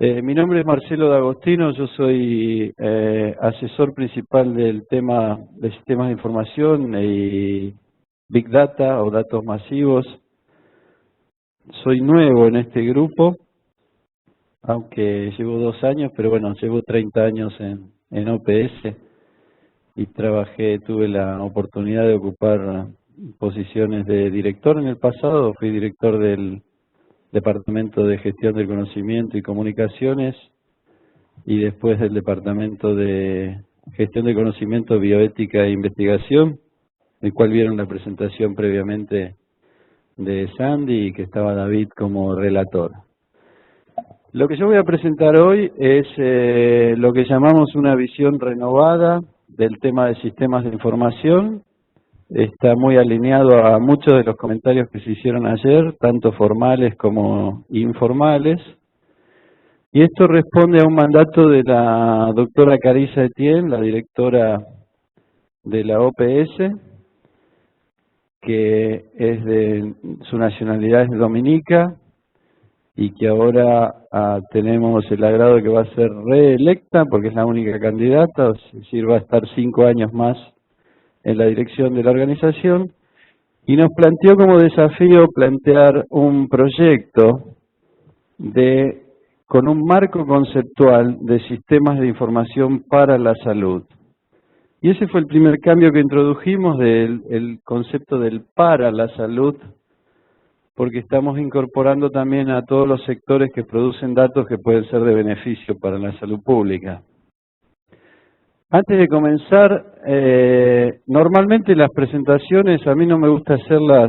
Mi nombre es Marcelo D'Agostino, yo soy asesor principal del tema de sistemas de información y Big Data o datos masivos. Soy nuevo en este grupo, aunque llevo 2 años, pero bueno, llevo 30 años en OPS y tuve la oportunidad de ocupar posiciones de director en el pasado. Fui director del Departamento de Gestión del Conocimiento y Comunicaciones y después del Departamento de Gestión de Conocimiento, Bioética e Investigación, el cual vieron la presentación previamente de Sandy y que estaba David como relator. Lo que yo voy a presentar hoy es lo que llamamos una visión renovada del tema de sistemas de información. Está muy alineado a muchos de los comentarios que se hicieron ayer, tanto formales como informales. Y esto responde a un mandato de la doctora Carissa Etienne, la directora de la OPS, que su nacionalidad es dominica y que ahora tenemos el agrado de que va a ser reelecta porque es la única candidata, es decir, va a estar 5 años más en la dirección de la organización, y nos planteó como desafío plantear un proyecto con un marco conceptual de sistemas de información para la salud. Y ese fue el primer cambio que introdujimos del concepto del para la salud, porque estamos incorporando también a todos los sectores que producen datos que pueden ser de beneficio para la salud pública. Antes de comenzar, normalmente las presentaciones a mí no me gusta hacerlas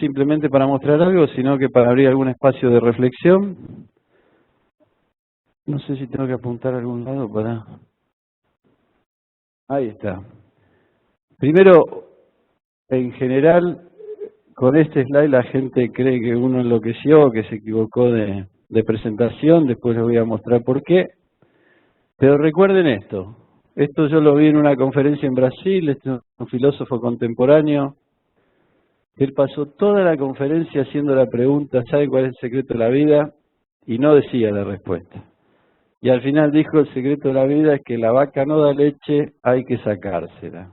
simplemente para mostrar algo, sino que para abrir algún espacio de reflexión. No sé si tengo que apuntar a algún lado para... Ahí está. Primero, en general, con este slide la gente cree que uno enloqueció, que se equivocó de presentación, después les voy a mostrar por qué. Pero recuerden esto yo lo vi en una conferencia en Brasil, este es un filósofo contemporáneo. Él pasó toda la conferencia haciendo la pregunta, ¿sabe cuál es el secreto de la vida? Y no decía la respuesta. Y al final dijo, el secreto de la vida es que la vaca no da leche, hay que sacársela.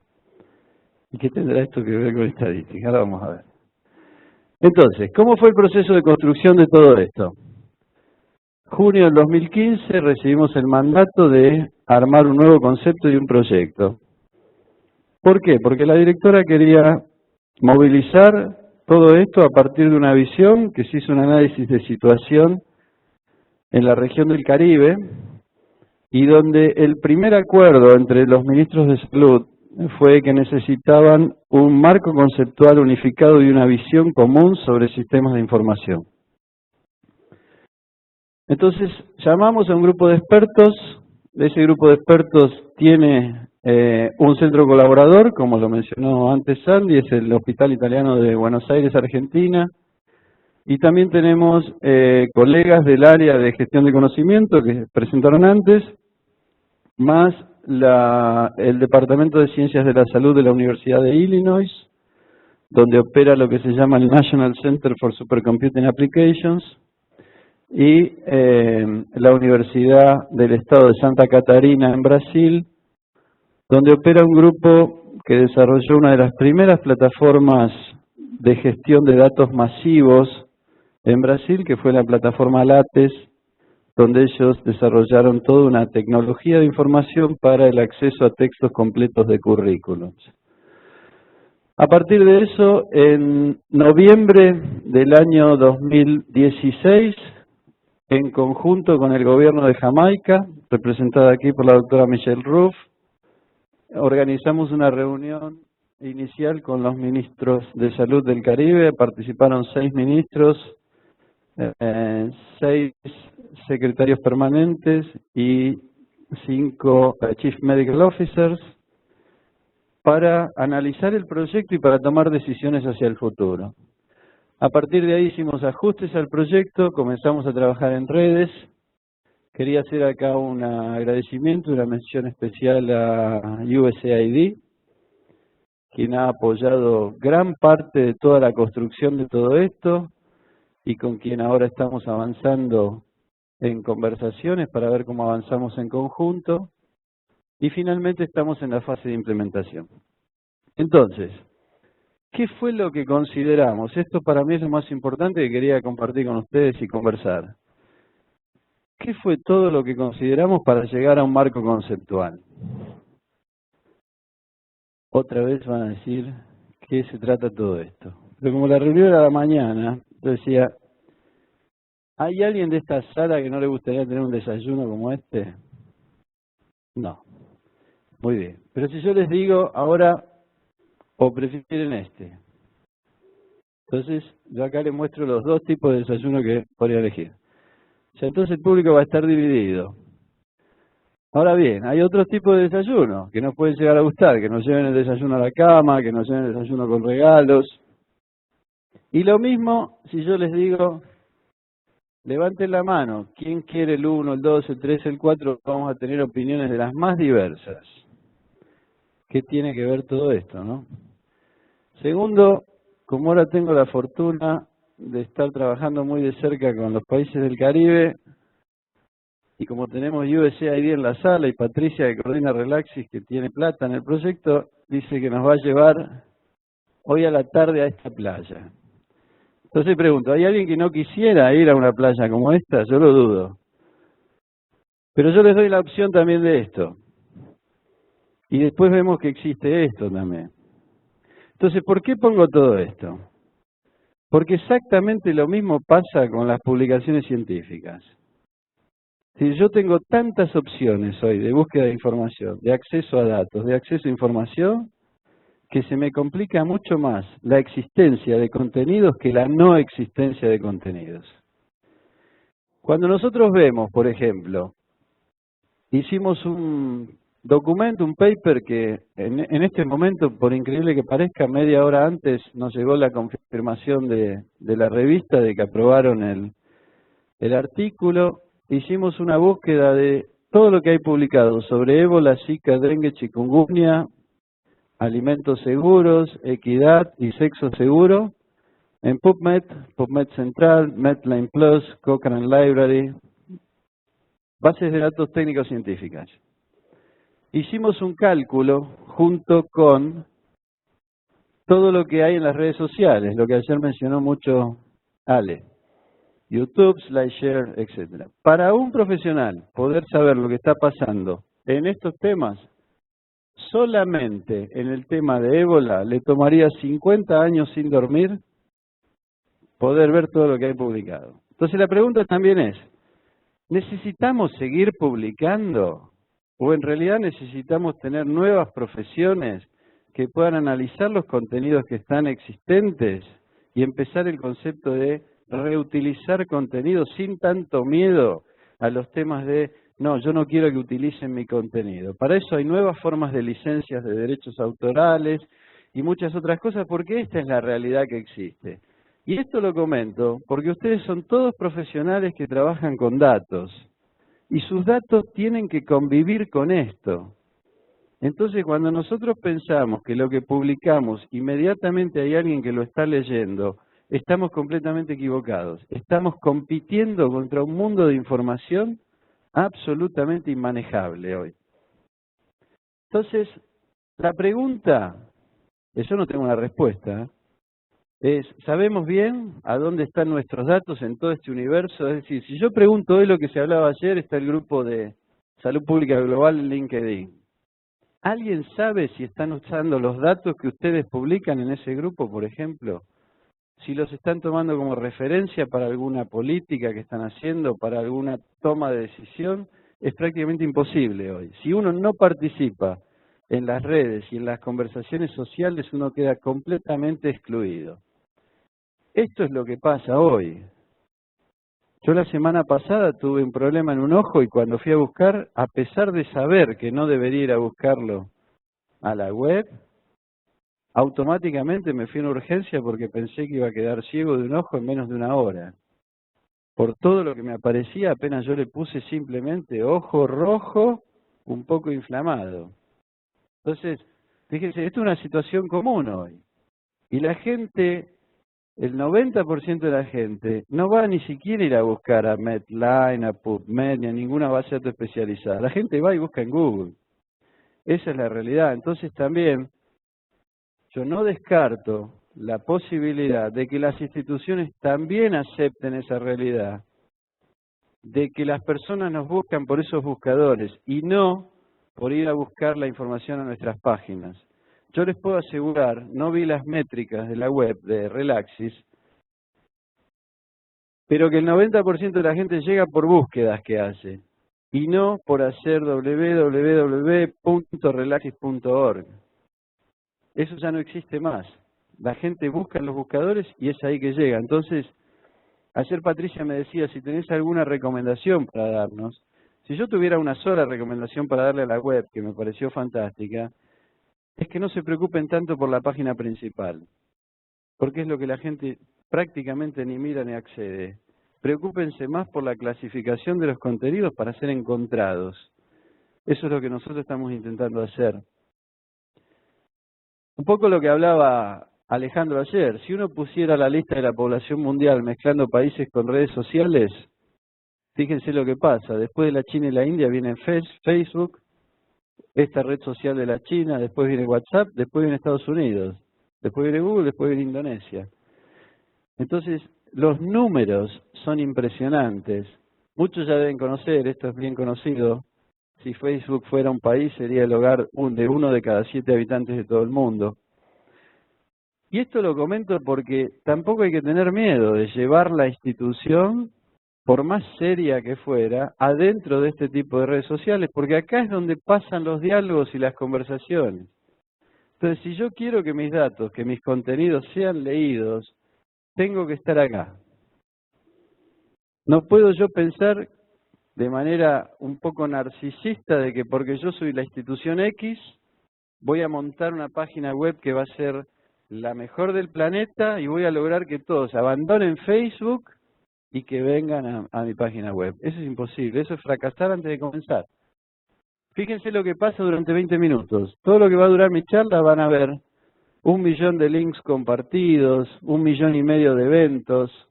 ¿Y qué tendrá esto que ver con estadística? Ahora vamos a ver. Entonces, ¿cómo fue el proceso de construcción de todo esto? Junio del 2015 recibimos el mandato de armar un nuevo concepto y un proyecto. ¿Por qué? Porque la directora quería movilizar todo esto a partir de una visión que se hizo un análisis de situación en la región del Caribe y donde el primer acuerdo entre los ministros de salud fue que necesitaban un marco conceptual unificado y una visión común sobre sistemas de información. Entonces llamamos a un grupo de expertos. Ese grupo de expertos tiene un centro colaborador, como lo mencionó antes Sandy, es el Hospital Italiano de Buenos Aires, Argentina. Y también tenemos colegas del área de gestión de conocimiento que presentaron antes, más el Departamento de Ciencias de la Salud de la Universidad de Illinois, donde opera lo que se llama el National Center for Supercomputing Applications, y la Universidad del Estado de Santa Catarina en Brasil, donde opera un grupo que desarrolló una de las primeras plataformas de gestión de datos masivos en Brasil, que fue la plataforma Lattes, donde ellos desarrollaron toda una tecnología de información para el acceso a textos completos de currículums. A partir de eso, en noviembre del año 2016, en conjunto con el gobierno de Jamaica, representada aquí por la doctora Michelle Ruff, organizamos una reunión inicial con los ministros de salud del Caribe. Participaron 6 ministros, 6 secretarios permanentes y 5 Chief Medical Officers para analizar el proyecto y para tomar decisiones hacia el futuro. A partir de ahí hicimos ajustes al proyecto, comenzamos a trabajar en redes. Quería hacer acá un agradecimiento, una mención especial a USAID, quien ha apoyado gran parte de toda la construcción de todo esto y con quien ahora estamos avanzando en conversaciones para ver cómo avanzamos en conjunto y finalmente estamos en la fase de implementación. Entonces, ¿qué fue lo que consideramos? Esto para mí es lo más importante que quería compartir con ustedes y conversar. ¿Qué fue todo lo que consideramos para llegar a un marco conceptual? Otra vez van a decir qué se trata todo esto. Pero como la reunión era a la mañana, yo decía, ¿hay alguien de esta sala que no le gustaría tener un desayuno como este? No. Muy bien. Pero si yo les digo ahora, o prefieren este. Entonces, yo acá les muestro los dos tipos de desayuno que podría elegir. O sea, entonces el público va a estar dividido. Ahora bien, hay otros tipos de desayuno que nos pueden llegar a gustar, que nos lleven el desayuno a la cama, que nos lleven el desayuno con regalos. Y lo mismo si yo les digo, levanten la mano, ¿quién quiere el 1, el 2, el 3, el 4? Vamos a tener opiniones de las más diversas. ¿Qué tiene que ver todo esto, no? Segundo, como ahora tengo la fortuna de estar trabajando muy de cerca con los países del Caribe, y como tenemos USAID en la sala y Patricia que coordina Relaxis, que tiene plata en el proyecto, dice que nos va a llevar hoy a la tarde a esta playa. Entonces pregunto, ¿hay alguien que no quisiera ir a una playa como esta? Yo lo dudo. Pero yo les doy la opción también de esto. Y después vemos que existe esto también. Entonces, ¿por qué pongo todo esto? Porque exactamente lo mismo pasa con las publicaciones científicas. Si yo tengo tantas opciones hoy de búsqueda de información, de acceso a datos, de acceso a información, que se me complica mucho más la existencia de contenidos que la no existencia de contenidos. Cuando nosotros vemos, por ejemplo, hicimos un documento, un paper que en este momento, por increíble que parezca, media hora antes nos llegó la confirmación de la revista de que aprobaron el artículo. Hicimos una búsqueda de todo lo que hay publicado sobre ébola, zika, dengue, chikungunya, alimentos seguros, equidad y sexo seguro en PubMed, PubMed Central, Medline Plus, Cochrane Library, bases de datos técnicos científicas. Hicimos un cálculo junto con todo lo que hay en las redes sociales, lo que ayer mencionó mucho Ale. YouTube, SlideShare, etcétera. Para un profesional poder saber lo que está pasando en estos temas, solamente en el tema de ébola le tomaría 50 años sin dormir poder ver todo lo que hay publicado. Entonces la pregunta también es, ¿necesitamos seguir publicando? ¿O en realidad necesitamos tener nuevas profesiones que puedan analizar los contenidos que están existentes y empezar el concepto de reutilizar contenido sin tanto miedo a los temas de, no, yo no quiero que utilicen mi contenido? Para eso hay nuevas formas de licencias de derechos autorales y muchas otras cosas, porque esta es la realidad que existe. Y esto lo comento porque ustedes son todos profesionales que trabajan con datos y sus datos tienen que convivir con esto. Entonces, cuando nosotros pensamos que lo que publicamos inmediatamente hay alguien que lo está leyendo, estamos completamente equivocados. Estamos compitiendo contra un mundo de información absolutamente inmanejable hoy. Entonces, la pregunta, yo no tengo una respuesta, es, ¿sabemos bien a dónde están nuestros datos en todo este universo? Es decir, si yo pregunto hoy lo que se hablaba ayer, está el grupo de Salud Pública Global en LinkedIn. ¿Alguien sabe si están usando los datos que ustedes publican en ese grupo, por ejemplo? Si los están tomando como referencia para alguna política que están haciendo, para alguna toma de decisión, es prácticamente imposible hoy. Si uno no participa en las redes y en las conversaciones sociales, uno queda completamente excluido. Esto es lo que pasa hoy. Yo la semana pasada tuve un problema en un ojo y cuando fui a buscar, a pesar de saber que no debería ir a buscarlo a la web, automáticamente me fui a una urgencia porque pensé que iba a quedar ciego de un ojo en menos de una hora. Por todo lo que me aparecía, apenas yo le puse simplemente ojo rojo, un poco inflamado. Entonces, fíjense, esto es una situación común hoy. Y la gente El 90% de la gente no va ni siquiera a ir a buscar a Medline, a PubMed, ni a ninguna base de datos especializada. La gente va y busca en Google. Esa es la realidad. Entonces también yo no descarto la posibilidad de que las instituciones también acepten esa realidad, de que las personas nos buscan por esos buscadores y no por ir a buscar la información a nuestras páginas. Yo les puedo asegurar, no vi las métricas de la web de Relaxis, pero que el 90% de la gente llega por búsquedas que hace y no por hacer www.relaxis.org. Eso ya no existe más. La gente busca en los buscadores y es ahí que llega. Entonces, ayer Patricia me decía, si tenés alguna recomendación para darnos, si yo tuviera una sola recomendación para darle a la web, que me pareció fantástica, es que no se preocupen tanto por la página principal, porque es lo que la gente prácticamente ni mira ni accede. Preocúpense más por la clasificación de los contenidos para ser encontrados. Eso es lo que nosotros estamos intentando hacer. Un poco lo que hablaba Alejandro ayer, si uno pusiera la lista de la población mundial mezclando países con redes sociales, fíjense lo que pasa. Después de la China y la India viene Facebook, esta red social de la China, después viene WhatsApp, después viene Estados Unidos, después viene Google, después viene Indonesia. Entonces, los números son impresionantes. Muchos ya deben conocer, esto es bien conocido, si Facebook fuera un país sería el hogar de 1 de cada 7 habitantes de todo el mundo. Y esto lo comento porque tampoco hay que tener miedo de llevar la institución, por más seria que fuera, adentro de este tipo de redes sociales, porque acá es donde pasan los diálogos y las conversaciones. Entonces, si yo quiero que mis datos, que mis contenidos sean leídos, tengo que estar acá. No puedo yo pensar de manera un poco narcisista de que porque yo soy la institución X, voy a montar una página web que va a ser la mejor del planeta y voy a lograr que todos abandonen Facebook y que vengan a mi página web. Eso es imposible, eso es fracasar antes de comenzar. Fíjense lo que pasa durante 20 minutos. Todo lo que va a durar mi charla van a ver 1 millón de links compartidos, 1,5 millones de eventos,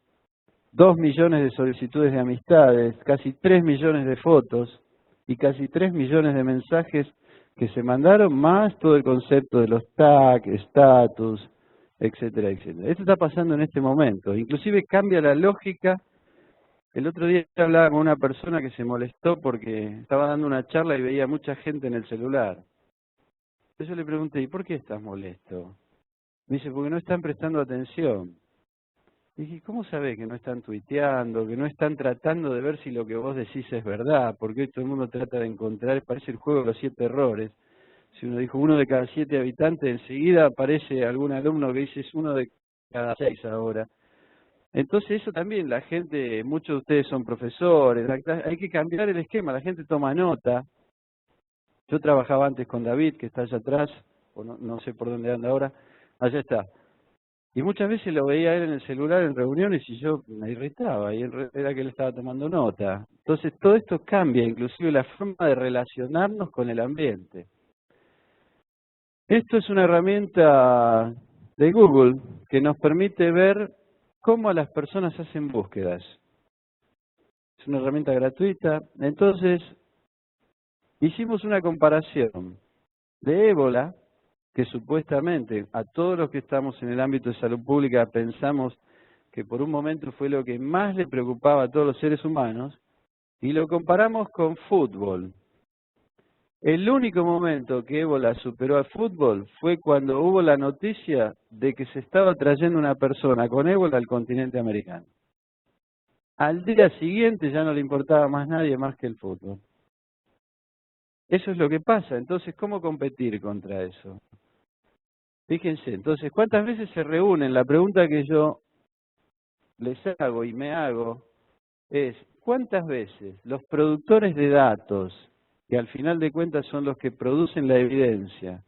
2 millones de solicitudes de amistades, casi 3 millones de fotos y casi 3 millones de mensajes que se mandaron, más todo el concepto de los tags, status, etcétera, etcétera. Esto está pasando en este momento. Inclusive cambia la lógica. El otro día hablaba con una persona que se molestó porque estaba dando una charla y veía mucha gente en el celular. Entonces yo le pregunté, ¿y por qué estás molesto? Me dice, porque no están prestando atención. Dije, ¿cómo sabés que no están tuiteando, que no están tratando de ver si lo que vos decís es verdad? Porque hoy todo el mundo trata de encontrar, parece el juego de los 7 errores. Si uno dijo 1 de cada 7 habitantes, enseguida aparece algún alumno que dice es 1 de cada 6 ahora. Entonces eso también, la gente, muchos de ustedes son profesores, hay que cambiar el esquema, la gente toma nota. Yo trabajaba antes con David, que está allá atrás, o no sé por dónde anda ahora, allá está. Y muchas veces lo veía él en el celular en reuniones y yo me irritaba, y era que él estaba tomando nota. Entonces todo esto cambia, inclusive la forma de relacionarnos con el ambiente. Esto es una herramienta de Google que nos permite ver cómo las personas hacen búsquedas. Es una herramienta gratuita. Entonces, hicimos una comparación de ébola, que supuestamente a todos los que estamos en el ámbito de salud pública pensamos que por un momento fue lo que más le preocupaba a todos los seres humanos, y lo comparamos con fútbol. El único momento que ébola superó al fútbol fue cuando hubo la noticia de que se estaba trayendo una persona con ébola al continente americano. Al día siguiente ya no le importaba más nadie más que el fútbol. Eso es lo que pasa. Entonces, ¿cómo competir contra eso? Fíjense, entonces, ¿cuántas veces se reúnen? La pregunta que yo les hago y me hago es, ¿cuántas veces los productores de datos, que al final de cuentas son los que producen la evidencia,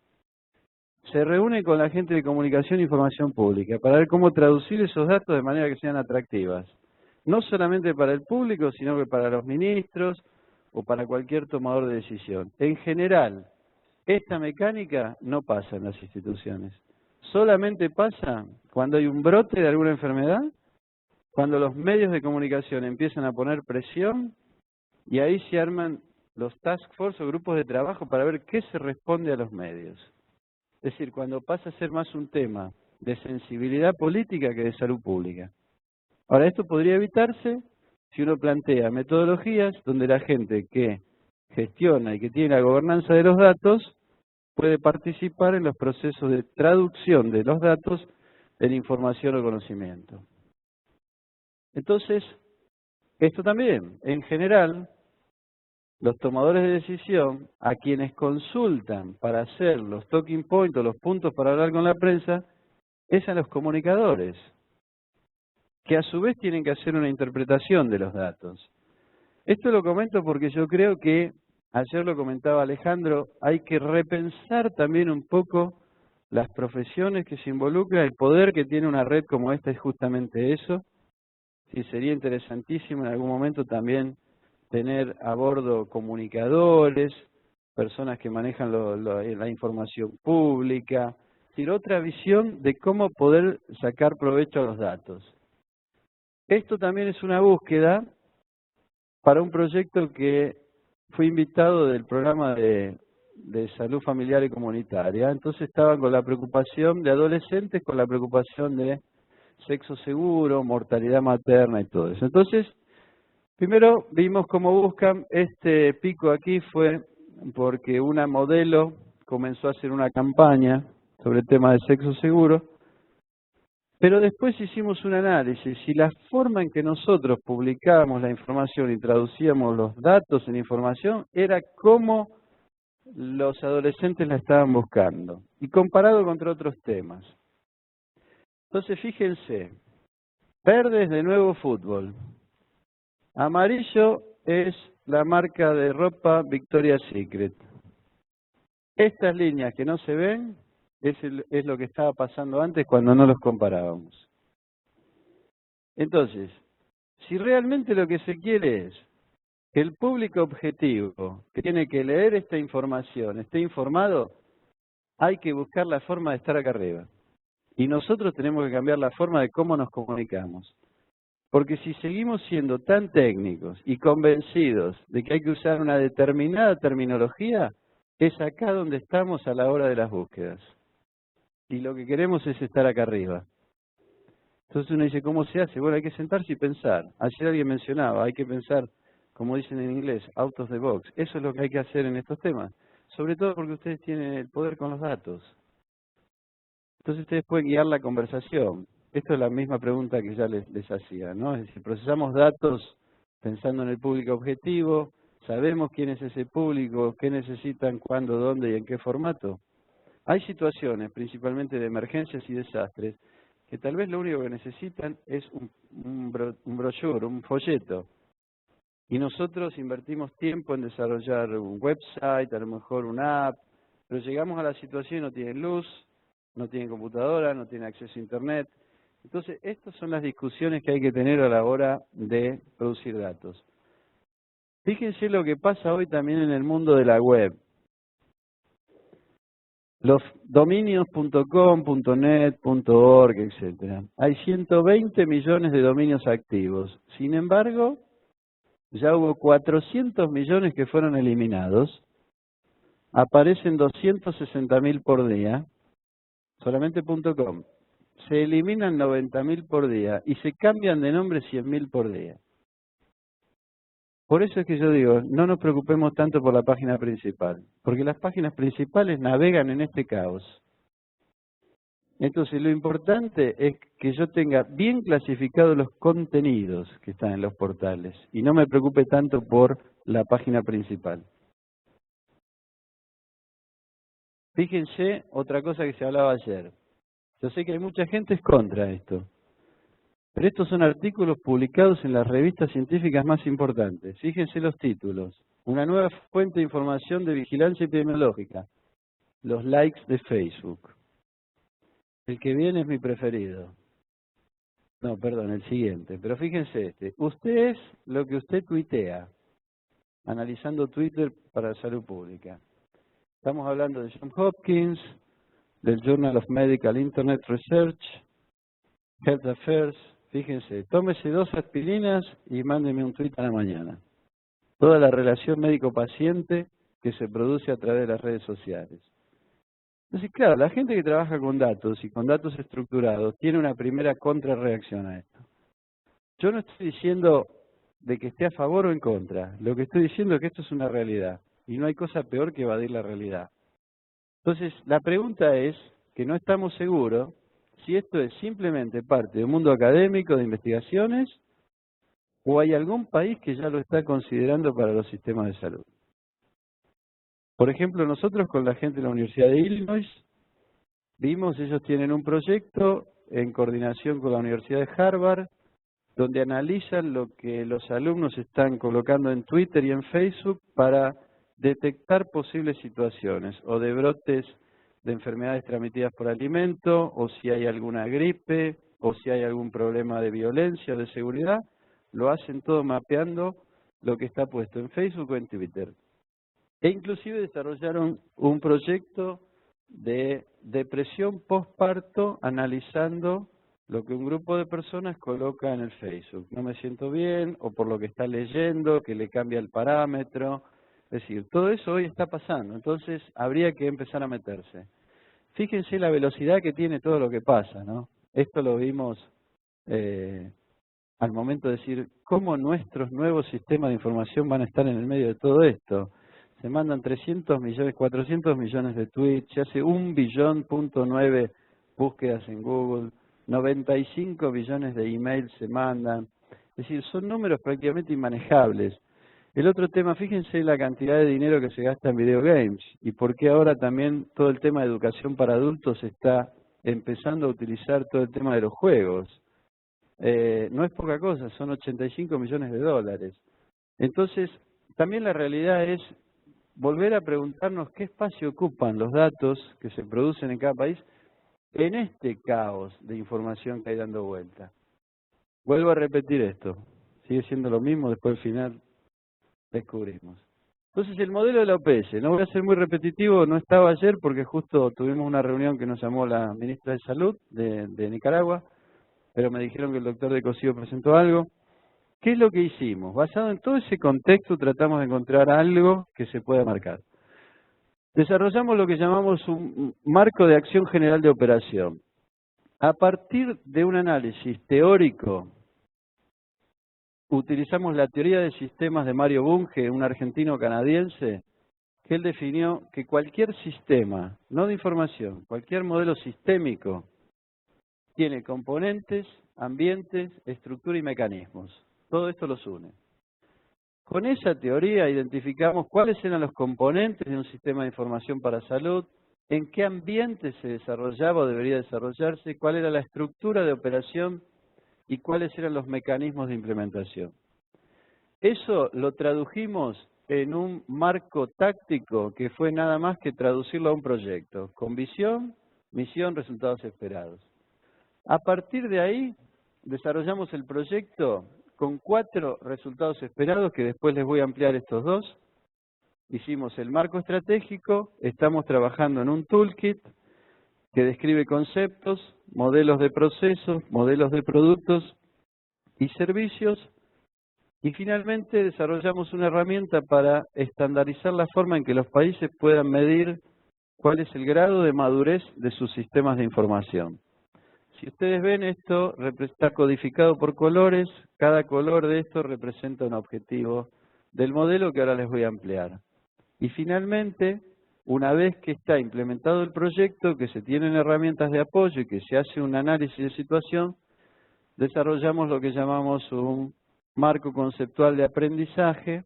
se reúnen con la gente de comunicación e información pública para ver cómo traducir esos datos de manera que sean atractivas? No solamente para el público, sino que para los ministros o para cualquier tomador de decisión. En general, esta mecánica no pasa en las instituciones. solamente pasa cuando hay un brote de alguna enfermedad, cuando los medios de comunicación empiezan a poner presión y ahí se arman los task force o grupos de trabajo para ver qué se responde a los medios. Es decir, cuando pasa a ser más un tema de sensibilidad política que de salud pública. Ahora, esto podría evitarse si uno plantea metodologías donde la gente que gestiona y que tiene la gobernanza de los datos puede participar en los procesos de traducción de los datos en información o conocimiento. Entonces, esto también, en general, los tomadores de decisión, a quienes consultan para hacer los talking points o los puntos para hablar con la prensa, es a los comunicadores, que a su vez tienen que hacer una interpretación de los datos. Esto lo comento porque yo creo que, ayer lo comentaba Alejandro, hay que repensar también un poco las profesiones que se involucran, el poder que tiene una red como esta es justamente eso. Sí, sería interesantísimo en algún momento también tener a bordo comunicadores, personas que manejan la información pública, es decir, otra visión de cómo poder sacar provecho a los datos. Esto también es una búsqueda para un proyecto que fui invitado del programa de salud familiar y comunitaria. Entonces estaban con la preocupación de adolescentes, con la preocupación de sexo seguro, mortalidad materna y todo eso. Entonces, primero vimos cómo buscan. Este pico aquí fue porque una modelo comenzó a hacer una campaña sobre el tema de sexo seguro, pero después hicimos un análisis y la forma en que nosotros publicábamos la información y traducíamos los datos en información era cómo los adolescentes la estaban buscando y comparado contra otros temas. Entonces fíjense, verde es de nuevo fútbol, amarillo es la marca de ropa Victoria's Secret. Estas líneas que no se ven es lo que estaba pasando antes cuando no los comparábamos. Entonces, si realmente lo que se quiere es que el público objetivo que tiene que leer esta información esté informado, hay que buscar la forma de estar acá arriba. Y nosotros tenemos que cambiar la forma de cómo nos comunicamos. Porque si seguimos siendo tan técnicos y convencidos de que hay que usar una determinada terminología, es acá donde estamos a la hora de las búsquedas. Y lo que queremos es estar acá arriba. Entonces uno dice, ¿cómo se hace? Bueno, hay que sentarse y pensar. Ayer alguien mencionaba, hay que pensar, como dicen en inglés, out of the box. Eso es lo que hay que hacer en estos temas. Sobre todo porque ustedes tienen el poder con los datos. Entonces ustedes pueden guiar la conversación. Esto es la misma pregunta que ya les hacía, ¿no? Es decir, procesamos datos pensando en el público objetivo, sabemos quién es ese público, qué necesitan, cuándo, dónde y en qué formato. Hay situaciones, principalmente de emergencias y desastres, que tal vez lo único que necesitan es un brochure, un folleto. Y nosotros invertimos tiempo en desarrollar un website, a lo mejor una app, pero llegamos a la situación y no tienen luz, no tienen computadora, no tienen acceso a internet. Entonces, estas son las discusiones que hay que tener a la hora de producir datos. Fíjense lo que pasa hoy también en el mundo de la web. Los dominios .com, .net, .org, etcétera. Hay 120 millones de dominios activos. Sin embargo, ya hubo 400 millones que fueron eliminados. Aparecen 260.000 por día, solamente .com. Se eliminan 90.000 por día y se cambian de nombre 100.000 por día. Por eso es que yo digo, no nos preocupemos tanto por la página principal, porque las páginas principales navegan en este caos. Entonces, lo importante es que yo tenga bien clasificados los contenidos que están en los portales y no me preocupe tanto por la página principal. Fíjense otra cosa que se hablaba ayer. Yo sé que hay mucha gente es contra esto, pero estos son artículos publicados en las revistas científicas más importantes. Fíjense los títulos. Una nueva fuente de información de vigilancia epidemiológica. Los likes de Facebook. El que viene es mi preferido. No, perdón, el siguiente. Pero fíjense este. Usted es lo que usted tuitea. Analizando Twitter para salud pública. Estamos hablando de Johns Hopkins, del Journal of Medical Internet Research, Health Affairs. Fíjense, tómese 2 aspirinas y mándeme un tweet a la mañana. Toda la relación médico-paciente que se produce a través de las redes sociales. Entonces, claro, la gente que trabaja con datos y con datos estructurados tiene una primera contrarreacción a esto. Yo no estoy diciendo de que esté a favor o en contra. Lo que estoy diciendo es que esto es una realidad. Y no hay cosa peor que evadir la realidad. Entonces, la pregunta es que no estamos seguros si esto es simplemente parte de un mundo académico de investigaciones o hay algún país que ya lo está considerando para los sistemas de salud. Por ejemplo, nosotros con la gente de la Universidad de Illinois vimos, ellos tienen un proyecto en coordinación con la Universidad de Harvard, donde analizan lo que los alumnos están colocando en Twitter y en Facebook para detectar posibles situaciones o de brotes de enfermedades transmitidas por alimento, o si hay alguna gripe, o si hay algún problema de violencia o de seguridad. Lo hacen todo mapeando lo que está puesto en Facebook o en Twitter. E inclusive desarrollaron un proyecto de depresión postparto analizando lo que un grupo de personas coloca en el Facebook. No me siento bien, o por lo que está leyendo, que le cambia el parámetro. Es decir, todo eso hoy está pasando, entonces habría que empezar a meterse. Fíjense la velocidad que tiene todo lo que pasa, ¿no? Esto lo vimos al momento de decir cómo nuestros nuevos sistemas de información van a estar en el medio de todo esto. Se mandan 300 millones, 400 millones de tweets, se hace 1,9 billion búsquedas en Google, 95 billones de emails se mandan. Es decir, son números prácticamente inmanejables. El otro tema, fíjense la cantidad de dinero que se gasta en videogames y por qué ahora también todo el tema de educación para adultos está empezando a utilizar todo el tema de los juegos. No es poca cosa, son 85 millones de dólares. Entonces, también la realidad es volver a preguntarnos qué espacio ocupan los datos que se producen en cada país en este caos de información que hay dando vuelta. Vuelvo a repetir esto, sigue siendo lo mismo, después al final descubrimos. Entonces el modelo de la OPS, no voy a ser muy repetitivo, no estaba ayer porque justo tuvimos una reunión que nos llamó la ministra de Salud de Nicaragua, pero me dijeron que el doctor de Cosío presentó algo. ¿Qué es lo que hicimos? Basado en todo ese contexto tratamos de encontrar algo que se pueda marcar. Desarrollamos lo que llamamos un marco de acción general de operación. A partir de un análisis teórico, utilizamos la teoría de sistemas de Mario Bunge, un argentino canadiense, que él definió que cualquier sistema, no de información, cualquier modelo sistémico, tiene componentes, ambientes, estructura y mecanismos. Todo esto los une. Con esa teoría identificamos cuáles eran los componentes de un sistema de información para salud, en qué ambiente se desarrollaba o debería desarrollarse, cuál era la estructura de operación y cuáles eran los mecanismos de implementación. Eso lo tradujimos en un marco táctico que fue nada más que traducirlo a un proyecto, con visión, misión, resultados esperados. A partir de ahí, desarrollamos el proyecto con 4 resultados esperados, que después les voy a ampliar estos 2. Hicimos el marco estratégico, estamos trabajando en un toolkit que describe conceptos, modelos de procesos, modelos de productos y servicios, y finalmente desarrollamos una herramienta para estandarizar la forma en que los países puedan medir cuál es el grado de madurez de sus sistemas de información. Si ustedes ven, esto está codificado por colores, cada color de esto representa un objetivo del modelo que ahora les voy a ampliar. Y finalmente, una vez que está implementado el proyecto, que se tienen herramientas de apoyo y que se hace un análisis de situación, desarrollamos lo que llamamos un marco conceptual de aprendizaje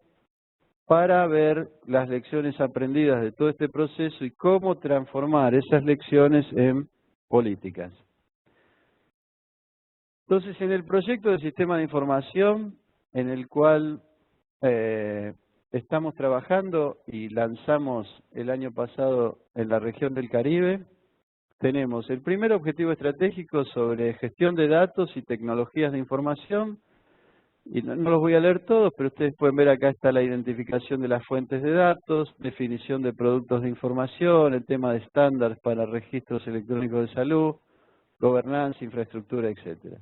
para ver las lecciones aprendidas de todo este proceso y cómo transformar esas lecciones en políticas. Entonces, en el proyecto del sistema de información, en el cual estamos trabajando y lanzamos el año pasado en la región del Caribe, tenemos el primer objetivo estratégico sobre gestión de datos y tecnologías de información, Y no los voy a leer todos, pero ustedes pueden ver acá está la identificación de las fuentes de datos, definición de productos de información, el tema de estándares para registros electrónicos de salud, gobernanza, infraestructura, etcétera.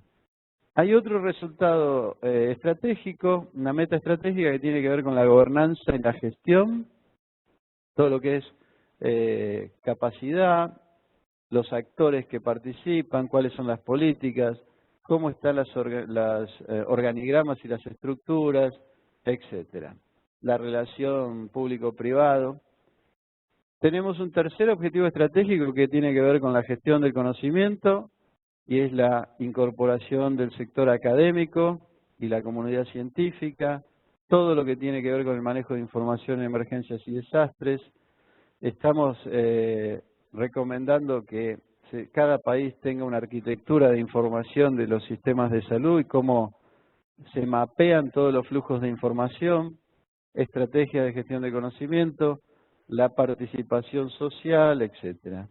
Hay otro resultado estratégico, una meta estratégica que tiene que ver con la gobernanza y la gestión, todo lo que es capacidad, los actores que participan, cuáles son las políticas, cómo están las organigramas y las estructuras, etcétera. La relación público-privado. Tenemos un tercer objetivo estratégico que tiene que ver con la gestión del conocimiento y es la incorporación del sector académico y la comunidad científica, todo lo que tiene que ver con el manejo de información en emergencias y desastres. Estamos recomendando que cada país tenga una arquitectura de información de los sistemas de salud y cómo se mapean todos los flujos de información, estrategia de gestión de conocimiento, la participación social, etcétera.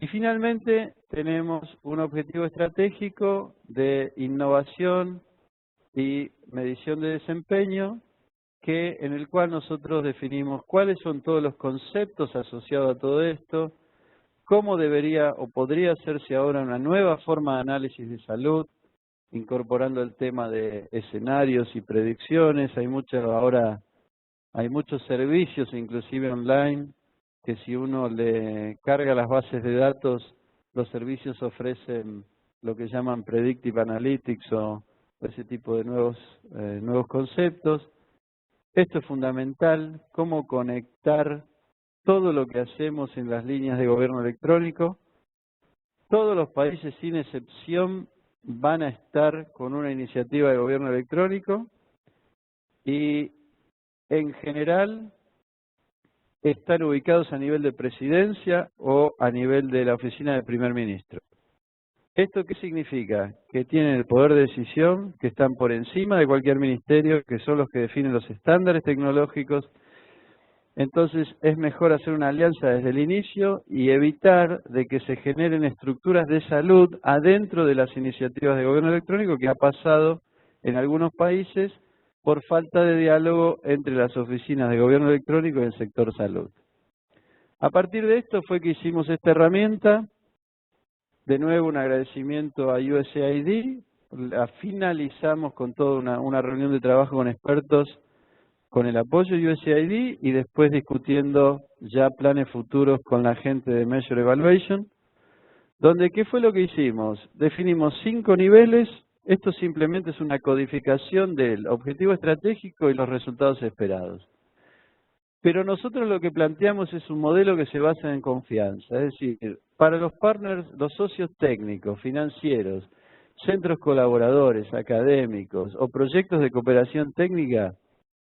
Y finalmente tenemos un objetivo estratégico de innovación y medición de desempeño, en el cual nosotros definimos cuáles son todos los conceptos asociados a todo esto, cómo debería o podría hacerse ahora una nueva forma de análisis de salud, incorporando el tema de escenarios y predicciones. Hay muchos servicios, inclusive online, que si uno le carga las bases de datos, los servicios ofrecen lo que llaman Predictive Analytics o ese tipo de nuevos conceptos. Esto es fundamental, cómo conectar todo lo que hacemos en las líneas de gobierno electrónico. Todos los países, sin excepción, van a estar con una iniciativa de gobierno electrónico y, en general, están ubicados a nivel de presidencia o a nivel de la oficina del primer ministro. ¿Esto qué significa? Que tienen el poder de decisión, que están por encima de cualquier ministerio, que son los que definen los estándares tecnológicos. Entonces es mejor hacer una alianza desde el inicio y evitar de que se generen estructuras de salud adentro de las iniciativas de gobierno electrónico, que ha pasado en algunos países por falta de diálogo entre las oficinas de gobierno electrónico y el sector salud. A partir de esto fue que hicimos esta herramienta. De nuevo un agradecimiento a USAID. La finalizamos con toda una reunión de trabajo con expertos con el apoyo de USAID y después discutiendo ya planes futuros con la gente de Measure Evaluation, donde ¿qué fue lo que hicimos? Definimos 5 niveles. Esto simplemente es una codificación del objetivo estratégico y los resultados esperados. Pero nosotros lo que planteamos es un modelo que se basa en confianza, es decir, para los partners, los socios técnicos, financieros, centros colaboradores, académicos o proyectos de cooperación técnica,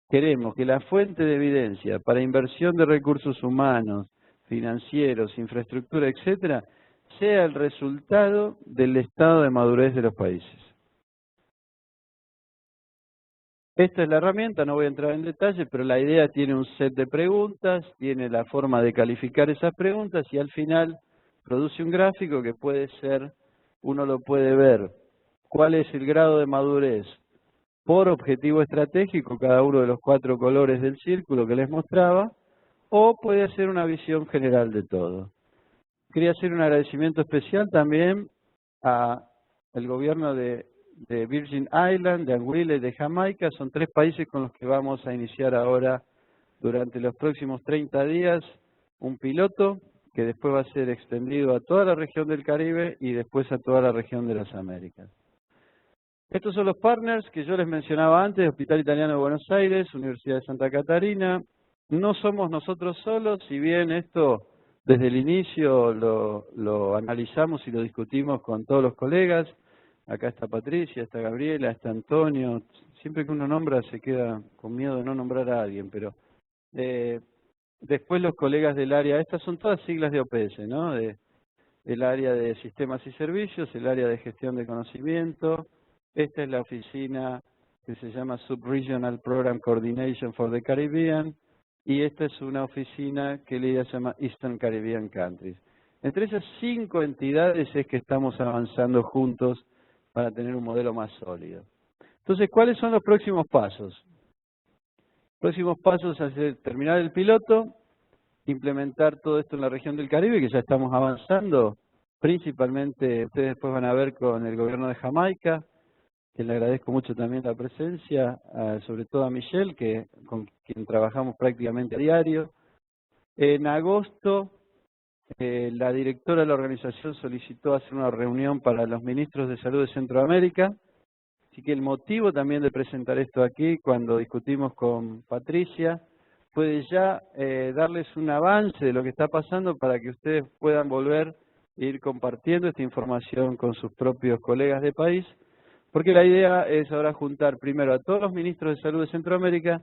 queremos que la fuente de evidencia para inversión de recursos humanos, financieros, infraestructura, etcétera, sea el resultado del estado de madurez de los países. Esta es la herramienta, no voy a entrar en detalle, pero la idea tiene un set de preguntas, tiene la forma de calificar esas preguntas y al final produce un gráfico que puede ser, uno lo puede ver, cuál es el grado de madurez por objetivo estratégico, cada uno de los 4 colores del círculo que les mostraba, o puede ser una visión general de todo. Quería hacer un agradecimiento especial también al gobierno de Virgin Islands, de Anguilla y de Jamaica. Son 3 países con los que vamos a iniciar ahora durante los próximos 30 días un piloto que después va a ser extendido a toda la región del Caribe y después a toda la región de las Américas. Estos son los partners que yo les mencionaba antes: Hospital Italiano de Buenos Aires, Universidad de Santa Catarina. No somos nosotros solos, si bien esto desde el inicio lo analizamos y lo discutimos con todos los colegas. Acá está Patricia, está Gabriela, está Antonio. Siempre que uno nombra se queda con miedo de no nombrar a alguien, pero después los colegas del área, estas son todas siglas de OPS, ¿no? El área de sistemas y servicios, el área de gestión de conocimiento. Esta es la oficina que se llama Subregional Program Coordination for the Caribbean, y esta es una oficina que se llama Eastern Caribbean Countries. Entre esas 5 entidades es que estamos avanzando juntos para tener un modelo más sólido. Entonces, ¿cuáles son los próximos pasos? Próximos pasos es terminar el piloto, implementar todo esto en la región del Caribe, que ya estamos avanzando, principalmente ustedes después van a ver con el gobierno de Jamaica, que le agradezco mucho también la presencia, sobre todo a Michelle, con quien trabajamos prácticamente a diario. En agosto, la directora de la organización solicitó hacer una reunión para los ministros de salud de Centroamérica, así que el motivo también de presentar esto aquí, cuando discutimos con Patricia, fue ya darles un avance de lo que está pasando para que ustedes puedan volver a ir compartiendo esta información con sus propios colegas de país, porque la idea es ahora juntar primero a todos los ministros de salud de Centroamérica,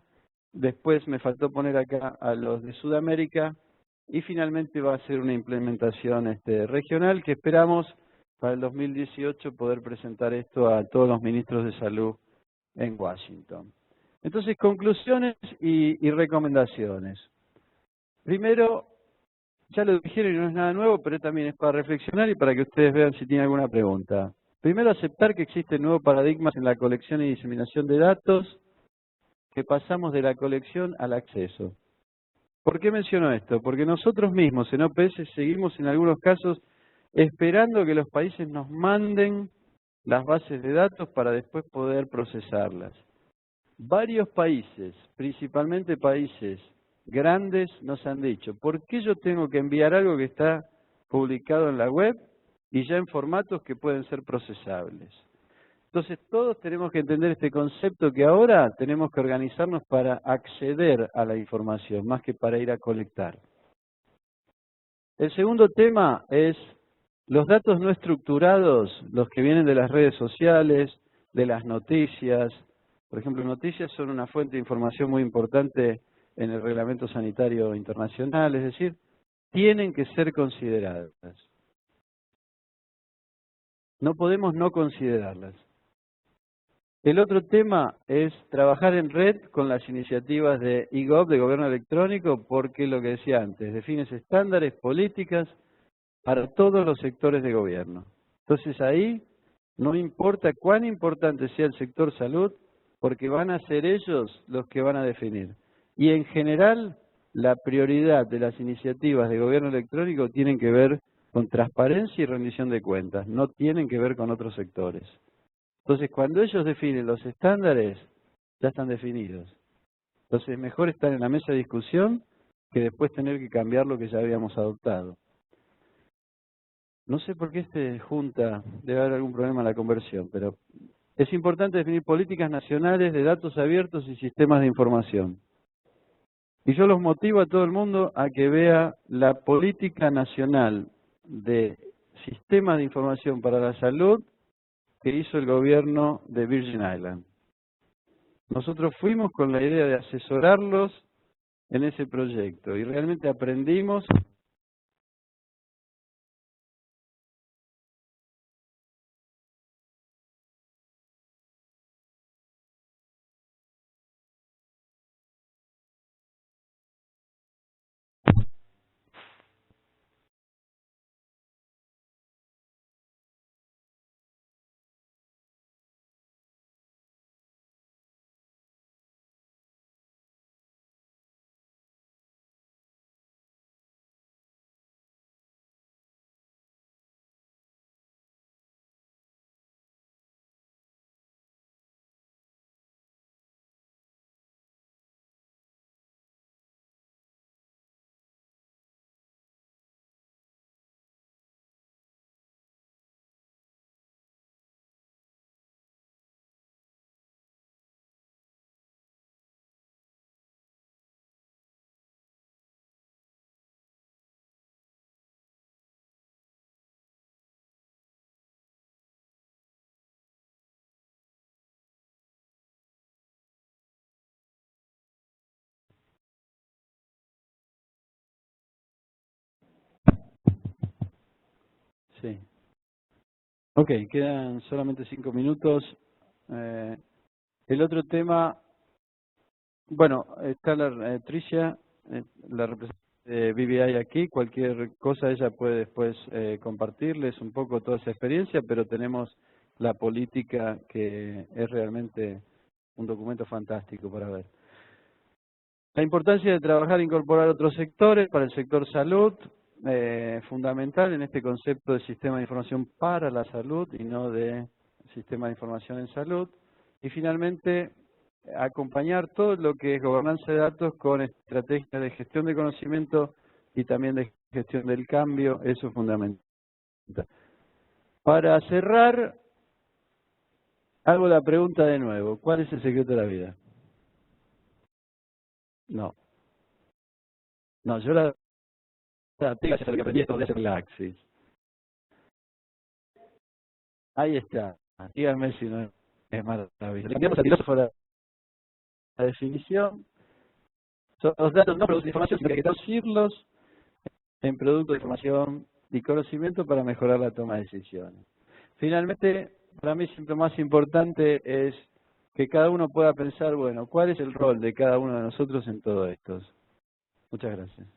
después me faltó poner acá a los de Sudamérica, y finalmente va a ser una implementación regional que esperamos para el 2018 poder presentar esto a todos los ministros de salud en Washington. Entonces, conclusiones y recomendaciones. Primero, ya lo dijeron y no es nada nuevo, pero también es para reflexionar y para que ustedes vean si tienen alguna pregunta. Primero, aceptar que existen nuevos paradigmas en la colección y diseminación de datos, que pasamos de la colección al acceso. ¿Por qué menciono esto? Porque nosotros mismos en OPS seguimos en algunos casos esperando que los países nos manden las bases de datos para después poder procesarlas. Varios países, principalmente países grandes, nos han dicho, ¿por qué yo tengo que enviar algo que está publicado en la web y ya en formatos que pueden ser procesables? Entonces todos tenemos que entender este concepto que ahora tenemos que organizarnos para acceder a la información, más que para ir a colectar. El segundo tema es los datos no estructurados, los que vienen de las redes sociales, de las noticias. Por ejemplo, noticias son una fuente de información muy importante en el Reglamento Sanitario Internacional, es decir, tienen que ser consideradas. No podemos no considerarlas. El otro tema es trabajar en red con las iniciativas de eGov, de gobierno electrónico, porque lo que decía antes, defines estándares, políticas para todos los sectores de gobierno. Entonces ahí no importa cuán importante sea el sector salud, porque van a ser ellos los que van a definir. Y en general, la prioridad de las iniciativas de gobierno electrónico tienen que ver con transparencia y rendición de cuentas, no tienen que ver con otros sectores. Entonces, cuando ellos definen los estándares, ya están definidos. Entonces, es mejor estar en la mesa de discusión que después tener que cambiar lo que ya habíamos adoptado. No sé por qué junta, debe haber algún problema en la conversión, pero es importante definir políticas nacionales de datos abiertos y sistemas de información. Y yo los motivo a todo el mundo a que vea la política nacional de sistemas de información para la salud que hizo el gobierno de Virgin Islands. Nosotros fuimos con la idea de asesorarlos en ese proyecto y realmente aprendimos. Sí. Ok, quedan solamente 5 minutos. El otro tema, bueno, está Tricia, la representante de BBI aquí. Cualquier cosa ella puede después compartirles un poco toda esa experiencia, pero tenemos la política, que es realmente un documento fantástico para ver. La importancia de trabajar e incorporar otros sectores para el sector salud, fundamental en este concepto de sistema de información para la salud y no de sistema de información en salud. Y finalmente, acompañar todo lo que es gobernanza de datos con estrategias de gestión de conocimiento y también de gestión del cambio, eso es fundamental. Para cerrar, hago la pregunta de nuevo, ¿cuál es el secreto de la vida? No, yo la tengo que hacer lo que aprendí esto de hacer la Axis. Ahí está, díganme si no es maravilloso. Le cambiamos al filósofo la definición. Los datos no producen información, sino que hay que traducirlos en productos de información y conocimiento para mejorar la toma de decisiones. Finalmente, para mí siempre lo más importante es que cada uno pueda pensar, bueno, ¿cuál es el rol de cada uno de nosotros en todo esto? Muchas gracias.